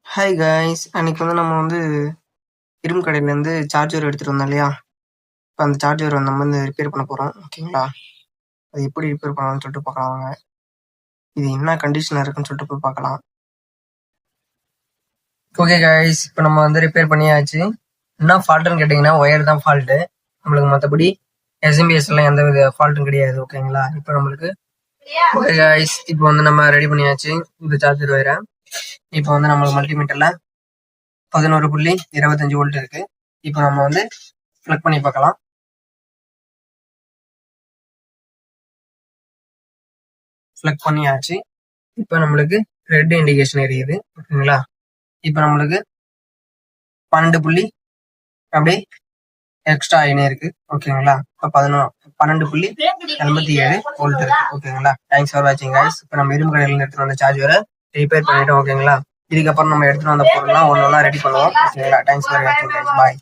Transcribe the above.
Hi guys! அன்னைக்கு நம்ம இரும்பு கடையிலேருந்து சார்ஜர் எடுத்துட்டு வந்தோம் இல்லையா? இப்போ அந்த சார்ஜர் நம்ம ரிப்பேர் பண்ண போகிறோம். ஓகேங்களா? அது எப்படி ரிப்பேர் பண்ணலாம்னு சொல்லிட்டு பார்க்கலாம் வாங்க. இது என்ன கண்டிஷனில் இருக்குன்னு சொல்லிட்டு போய் பார்க்கலாம். ஓகே காய்ஸ், இப்போ நம்ம ரிப்பேர் பண்ணியாச்சு. என்ன ஃபால்ட்டுன்னு கேட்டிங்கன்னா ஒயர் தான் ஃபால்ட்டு. நம்மளுக்கு மற்றபடி எஸ்எம்பிஎஸ்லாம் எந்த வித ஃபால்ட்டும் கிடையாது. ஓகேங்களா? இப்போ நம்மளுக்கு ஓகே காய்ஸ், இப்போ நம்ம ரெடி பண்ணியாச்சு இந்த சார்ஜர் ஒயரை. இப்போ நம்மளுக்கு மல்டிமீட்டரில் 11.25 வோல்ட் இருக்கு. இப்போ நம்ம பிளக் பண்ணி பார்க்கலாம். பிளக் பண்ணியாச்சு. இப்போ நம்மளுக்கு ரெட் இண்டிகேஷன் எரியுது. ஓகேங்களா? இப்போ நம்மளுக்கு 12 அப்படியே எக்ஸ்ட்ரா ஆயினே இருக்கு. ஓகேங்களா? இப்போ 12.87 வோல்ட் இருக்கு. ஓகேங்களா? தேங்க்ஸ் ஃபார் வாட்சிங் கைஸ். இப்போ நம்ம இரும்பு கடையில எடுத்துட்டு வந்த சார்ஜரை ரிப்பேர் பண்ணிட்டோம். ஓகேங்களா? இதுக்கப்புறம் நம்ம எடுத்துட்டு வந்த பொருள்லாம் ஒன்னொன்னா ரெடி பண்ணுவோம். ஓகேங்களா? தேங்க்ஸ் ஃபார் வாட்சிங் கைஸ். பாய்.